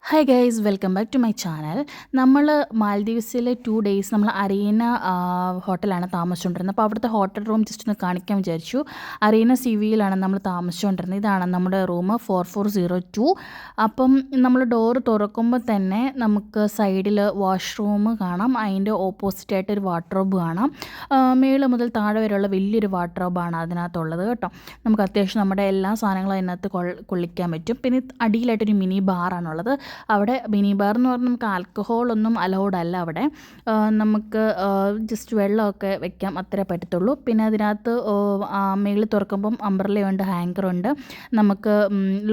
Hi guys, welcome back to my channel. നമ്മൾ മാൽദീവ്സിൽ 2 days നമ്മൾ അരീന ഹോട്ടലാണ് താമസിച്ചുകൊണ്ടിരുന്നത്. അപ്പോൾ അവിടുത്തെ ഹോട്ടൽ റൂം ജസ്റ്റ് ഒന്ന് കാണിക്കാൻ വിചാരിച്ചു. അരീന സി വിയിലാണ് നമ്മൾ താമസിച്ചുകൊണ്ടിരുന്നത്. ഇതാണ് നമ്മുടെ റൂം 4402. അപ്പം നമ്മൾ ഡോറ് തുറക്കുമ്പോൾ തന്നെ നമുക്ക് സൈഡിൽ വാഷ്റൂം കാണാം. അതിൻ്റെ ഓപ്പോസിറ്റായിട്ട് ഒരു വാർഡ്രോബ് കാണാം. മേള് മുതൽ താഴെ വരെയുള്ള വലിയൊരു വാർഡ്രോബാണ് അതിനകത്തുള്ളത് കേട്ടോ. നമുക്ക് അത്യാവശ്യം നമ്മുടെ എല്ലാ സാധനങ്ങളും അതിനകത്ത് കൊള്ളിക്കാൻ പറ്റും. പിന്നെ അടിയിലായിട്ടൊരു മിനി ബാറാണുള്ളത്. അവിടെ മിനി ബാർ എന്ന് പറഞ്ഞാൽ നമുക്ക് ആൽക്കഹോളൊന്നും അലൗഡ് അല്ല അവിടെ. നമുക്ക് ജസ്റ്റ് വെള്ളമൊക്കെ വെക്കാം, അത്രേ പറ്റത്തുള്ളൂ. പിന്നെ അതിനകത്ത് മേളിൽ തുറക്കുമ്പം അംബ്രല്ലയുണ്ട്, ഹാങ്കറുണ്ട്, നമുക്ക്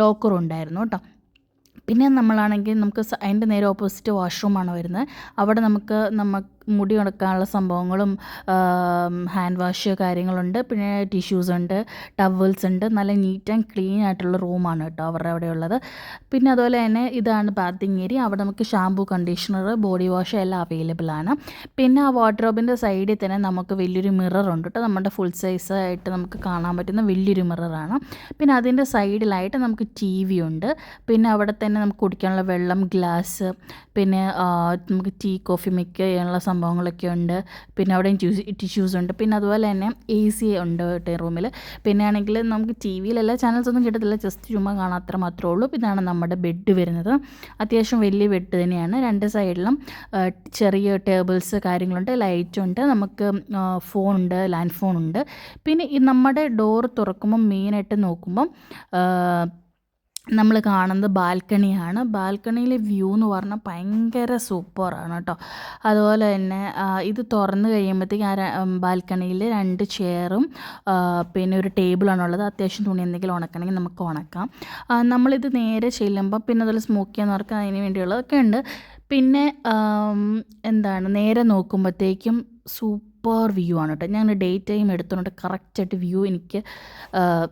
ലോക്കറും ഉണ്ടായിരുന്നു കേട്ടോ. പിന്നെ നമ്മളാണെങ്കിൽ നമുക്ക് അതിൻ്റെ നേരെ ഓപ്പോസിറ്റ് വാഷ്റൂമാണ് വരുന്നത്. അവിടെ നമുക്ക് മുടി ഉണക്കാനുള്ള സംഭവങ്ങളും ഹാൻഡ് വാഷ് കാര്യങ്ങളുണ്ട്. പിന്നെ ടിഷ്യൂസ് ഉണ്ട്, ടവൽസ് ഉണ്ട്. നല്ല നീറ്റ് ആൻഡ് ക്ലീൻ ആയിട്ടുള്ള റൂമാണ് കേട്ടോ അവരുടെ അവിടെ ഉള്ളത്. പിന്നെ അതുപോലെ തന്നെ ഇതാണ് ബാത്തിങ് ഏരിയ. അവിടെ നമുക്ക് ഷാമ്പൂ, കണ്ടീഷണർ, ബോഡി വാഷ് എല്ലാം അവൈലബിൾ ആണ്. പിന്നെ ആ വാർഡ്രോബിൻ്റെ സൈഡിൽ തന്നെ നമുക്ക് വലിയൊരു മിററുണ്ട് കേട്ടോ. നമ്മുടെ ഫുൾ സൈസ് ആയിട്ട് നമുക്ക് കാണാൻ പറ്റുന്ന വലിയൊരു മിററാണ്. പിന്നെ അതിൻ്റെ സൈഡിലായിട്ട് നമുക്ക് ടി വി ഉണ്ട്. പിന്നെ അവിടെ തന്നെ നമുക്ക് കുടിക്കാനുള്ള വെള്ളം, ഗ്ലാസ്, പിന്നെ നമുക്ക് ടീ, കോഫി മിക്സ് ചെയ്യാനുള്ള സംഭവങ്ങളൊക്കെ ഉണ്ട്. പിന്നെ അവിടെയും ടിഷ്യൂസ് ഉണ്ട്. പിന്നെ അതുപോലെ തന്നെ AC ഉണ്ട് റൂമിൽ. പിന്നെ ആണെങ്കിൽ നമുക്ക് ടി വിയിൽ എല്ലാ ചാനൽസ് ഒന്നും കിട്ടത്തില്ല, ജസ്റ്റ് ചുമ്മാ കാണാൻ അത്ര മാത്രമേ ഉള്ളൂ. ഇതാണ് നമ്മുടെ ബെഡ് വരുന്നത്. അത്യാവശ്യം വലിയ ബെഡ് തന്നെയാണ്. രണ്ട് സൈഡിലും ചെറിയ ടേബിൾസ് കാര്യങ്ങളുണ്ട്, ലൈറ്റുണ്ട്, നമുക്ക് ഫോണുണ്ട്, ലാൻഡ് ഫോണുണ്ട്. പിന്നെ നമ്മുടെ ഡോർ തുറക്കുമ്പം മെയിനായിട്ട് നോക്കുമ്പം നമ്മൾ കാണുന്നത് ബാൽക്കണിയാണ്. ബാൽക്കണിയിലെ വ്യൂ എന്ന് പറഞ്ഞാൽ ഭയങ്കര സൂപ്പറാണ് കേട്ടോ. അതുപോലെ തന്നെ ഇത് തുറന്ന് കഴിയുമ്പോഴത്തേക്ക് ബാൽക്കണിയിൽ 2 ചെയറും പിന്നെ ഒരു ടേബിളാണുള്ളത്. അത്യാവശ്യം തുണി എന്തെങ്കിലും ഉണക്കണമെങ്കിൽ നമുക്ക് ഉണക്കാം. നമ്മളിത് നേരെ ചെല്ലുമ്പോൾ പിന്നെ അതുപോലെ സ്മോക്ക് ചെയ്യാന്നവർക്ക് അതിന് വേണ്ടിയുള്ളതൊക്കെ ഉണ്ട്. പിന്നെ നേരെ നോക്കുമ്പോഴത്തേക്കും സൂപ്പർ വ്യൂ ആണ് കേട്ടോ. ഞാൻ ഡേ ടൈം എടുത്തുകൊണ്ട് കറക്റ്റായിട്ട് വ്യൂ എനിക്ക്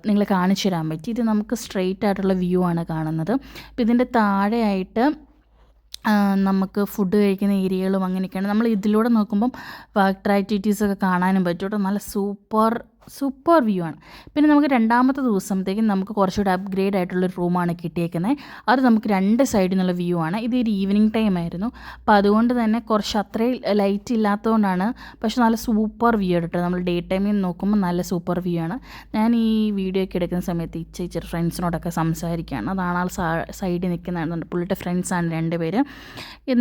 നിങ്ങളെ കാണിച്ചു തരാൻ പറ്റി. ഇത് നമുക്ക് സ്ട്രെയിറ്റ് ആയിട്ടുള്ള വ്യൂ ആണ് കാണുന്നത്. അപ്പോൾ ഇതിൻ്റെ താഴെയായിട്ട് നമുക്ക് ഫുഡ് കഴിക്കുന്ന ഏരിയകളും അങ്ങനെയൊക്കെയാണ്. നമ്മൾ ഇതിലൂടെ നോക്കുമ്പം വാട്ടർ ആക്ടിവിറ്റീസൊക്കെ കാണാനും പറ്റും കേട്ടോ. നല്ല സൂപ്പർ വ്യൂ ആണ്. പിന്നെ നമുക്ക് രണ്ടാമത്തെ ദിവസത്തേക്കും നമുക്ക് കുറച്ചുകൂടി അപ്ഗ്രേഡ് ആയിട്ടുള്ളൊരു റൂമാണ് കിട്ടിയേക്കുന്നത്. അത് നമുക്ക് 2 സൈഡിൽ നിന്നുള്ള വ്യൂ ആണ്. ഇത് ഒരു ഈവനിങ് ടൈം ആയിരുന്നു. അപ്പോൾ അതുകൊണ്ട് തന്നെ കുറച്ച് അത്രയും ലൈറ്റ് ഇല്ലാത്തതുകൊണ്ടാണ്. പക്ഷെ നല്ല സൂപ്പർ വ്യൂ കേട്ടോ. നമ്മൾ ഡേ ടൈമിൽ നോക്കുമ്പോൾ നല്ല സൂപ്പർ വ്യൂ ആണ്. ഞാൻ ഈ വീഡിയോ ഒക്കെ എടുക്കുന്ന സമയത്ത് ഇച്ചിരി ഫ്രണ്ട്സിനോടൊക്കെ സംസാരിക്കുകയാണ്. അതാണ് ആൾ സൈഡിൽ നിൽക്കുന്നതാണ്. പുള്ളിയുടെ ഫ്രണ്ട്സാണ് 2 പേര്.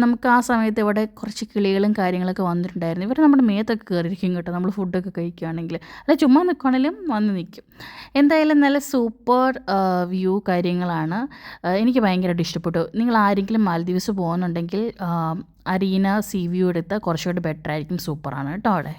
നമുക്ക് ആ സമയത്ത് ഇവിടെ കുറച്ച് കിളികളും കാര്യങ്ങളൊക്കെ വന്നിട്ടുണ്ടായിരുന്നു. ഇവർ നമ്മുടെ മേത്തൊക്കെ കയറിയിരിക്കും കേട്ടോ, നമ്മൾ ഫുഡൊക്കെ കഴിക്കുകയാണെങ്കിൽ. അല്ല, ചുമ്മാ നിൽക്കുകയാണെങ്കിലും വന്ന് നിൽക്കും. എന്തായാലും നല്ല സൂപ്പർ വ്യൂ കാര്യങ്ങളാണ്. എനിക്ക് ഭയങ്കരമായിട്ട് ഇഷ്ടപ്പെട്ടു. നിങ്ങൾ ആരെങ്കിലും മാൽദീവ്സ് പോകുന്നുണ്ടെങ്കിൽ അരീന സീ വ്യൂ എടുത്താൽ കുറച്ചുകൂടി ബെറ്റർ ആയിരിക്കും. സൂപ്പറാണ് കേട്ടോ അവിടെ.